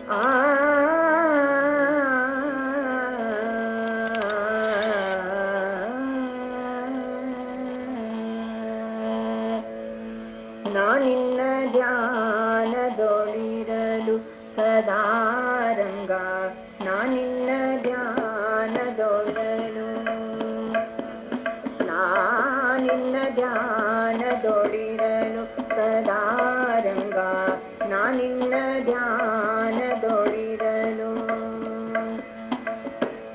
ಆ ನಾನಿನ್ನ ಧ್ಯಾನದೊಳಿರಲು ಸದಾರಂಗ ನಾನಿನ್ನ ಧ್ಯಾನದೊಳಲು ನಾನಿನ್ನ ಧ್ಯಾನದೊಳಿರಲು ಸದಾರಂಗ ನಾನಿನ್ನ ಧ್ಯಾನದೊಳಿರಲು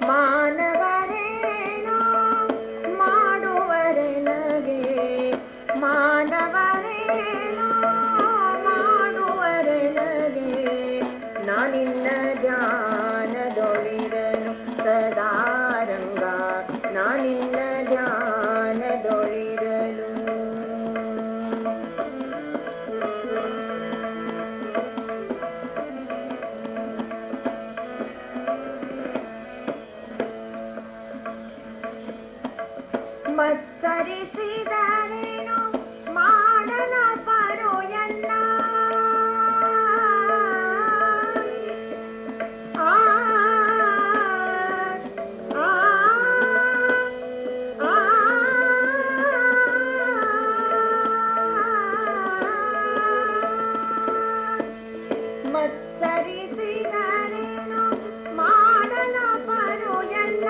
ಮಾನವರೇನೋ ಮಾಡುವರೆ ನಗೆ ಮಾನವರೇನೋ ಮಾಡುವರೆ ನಗೆ ನಾನಿನ್ನ ಧ್ಯಾನದೊಳಿರಲು ಸದಾರಂಗ ನಾನಿನ್ನ ಧ್ಯಾನದೊಳಿರಲು ಮತ್ಸರಿಸಿದರೇನು ಮಾಡಲ ಪರೋ ಎನ್ನ ಆ ಆ ಆ ಮತ್ಸರಿಸಿದರೇನು ಮಾಡಲ ಪರೋ ಎನ್ನ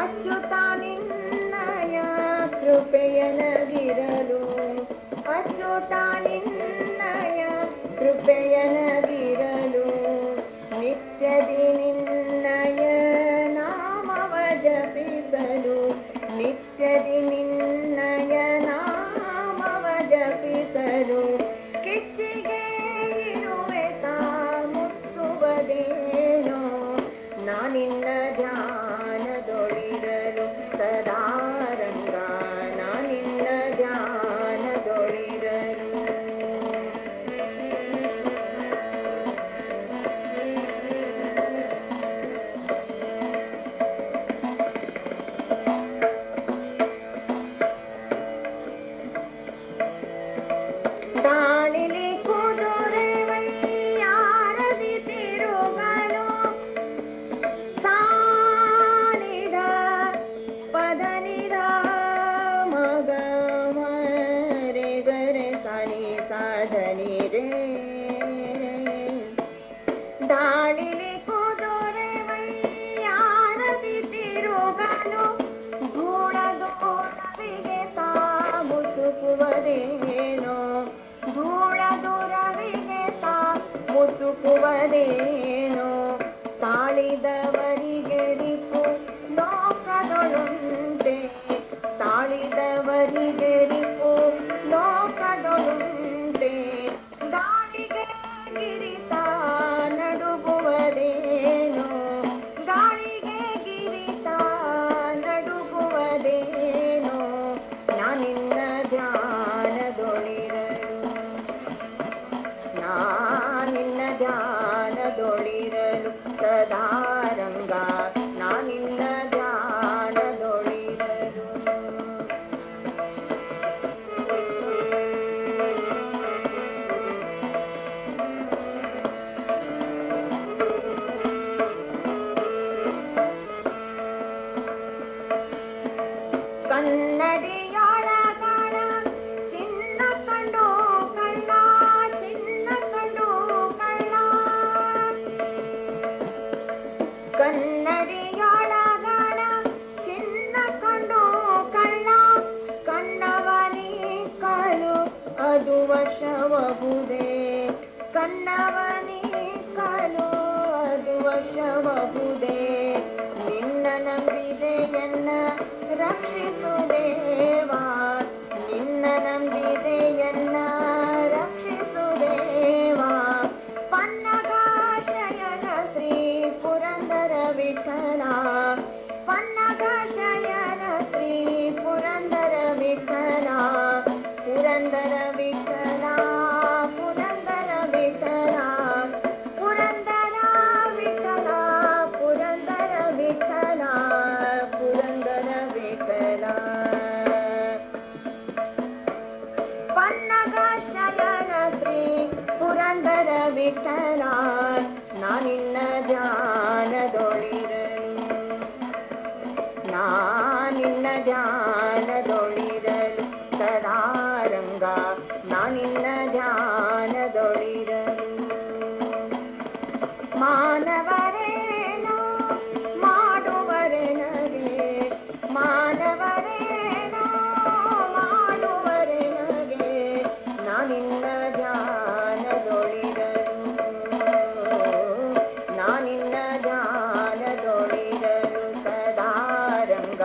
ಅಚ್ಚುತ ನಿನ್ನಯ ಕೃಪೆಯನಗಿರಲು ಅಚ್ಚುತ ನಿನ್ನಯ ಕೃಪೆಯನಗಿರಲು ನಿತ್ಯದಿ ನಿನ್ನಯ ನಾಮವ ಜಪಿಸಲು ನಿತ್ಯದಿ ನಿನ್ನಯ ನಾಮವ ಜಪಿಸಲು ಕಿಚ್ಚಿಗೆ ಇರುವೆ ತಾ ಮುತ್ತುವುದೇನೋ ನಾನಿನ್ನ ಧ್ಯಾನದೊಳಿರಲು ಸದಾರಂಗ ನಾನಿನ್ನ ಧ್ಯಾನದೊಳಿರಲು ದಾಳಿಲಿ ಕುದುರೆ ವೈಯಾರದಿ ತಿರುಗಲು ಸಾನಿದ ಪದನಿದ ಮಗ ಮರೆ ಗರೆ ಸನಿ ಸಾಧನಿ ರೇ ದಾಳಿಲಿ ಕುದುರೆ ವೈಯಾರದಿ ತಿರುಗಲು ಧೂಳದೋರವಿಗೆ ತಾ ಮುಸುಕುವದೇನೋ ಧೂಳದೋರವಿಗೆ ತಾ ಮುಸುಕುವದೇನೋ ತಾಳಿದವರಿಗೆ ರಿಪು ಲೋಕದೊಳುಂಟೆ ತಾಳಿದವರಿಗೆ ರಿಪು ಲೋಕದೊಳುಂಟೆ ಗಾಳಿಗೆ ಗಿರಿತ ನಡುಗುವುದೇನೋ ಗಾಳಿಗೆ ಗಿರಿತ ನಡುಗುವುದೇನೋ ನಾನಿನ್ನ ಧ್ಯಾನದೊಳಿರಲು ನಾನಿನ್ನ ಧ್ಯಾನದೊಳಿರಲು ಸದಾರಂಗ ನಾನಿನ್ನ ಧ್ಯಾನದೊಳಿರಲು ಕನ್ನಡಿಯೊಳಗಣ ಚಿನ್ನ ಕಂಡು ಕಳ್ಳ ಚಿನ್ನ ಕಂಡು ಕಳ್ಳ ಕನ್ನಡಿಯೊಳಗಣ ಚಿನ್ನ ಕಂಡು ಕಳ್ಳ ಕನ್ನವನಿ ಕಲು ಅದು ವಶವಹುದೇ ಕನ್ನವನಿ ಕಲು ಅದು ವಶವಹುದೇ ನಿನ್ನ ನಂಬಿದೆಯನ್ನ ರಕ್ಷಿಸುದೇವಾ ನಿನ್ನ ನಂಬಿದೆಯನ್ನ ರಕ್ಷಿಸುದೇವಾ ಪನ್ನಗಾಶಯನ ಶ್ರೀ ಪುರಂದರ ವಿಠಲ ಪನ್ನಗಾಶಯನ ಶ್ರೀ ಪುರಂದರ ವಿಠಲ ಪುರಂದರ ವಿಠಲ ಪುರಂದರ ವಿಠಲ ಪುರಂದರ ವಿಠಲ ಪುರಂದರ ವಿಠಲ ಪುರಂದರ ವಿಠಲ ಪನ್ನಗ ನಾನಿನ್ನ ಧ್ಯಾನದೊಳಿರಲು, ನಾನಿನ್ನ ಧ್ಯಾನದೊಳಿರಲು ಸದಾರಂಗ, ನಾನಿನ್ನ ಧ್ಯಾನದೊಳಿರಲು. ಮಾನವರೇನೋ ಮಾಡುವರೆನಗೆ, ಮಾನವರೇನೋ ಮಾಡುವರೆನಗೆ, ನಾನಿನ್ನ ಧ್ಯಾನದೊಳಿರಲು, ನಾನಿನ್ನ ಧ್ಯಾನದೊಳಿರಲು ಸದಾರಂಗ.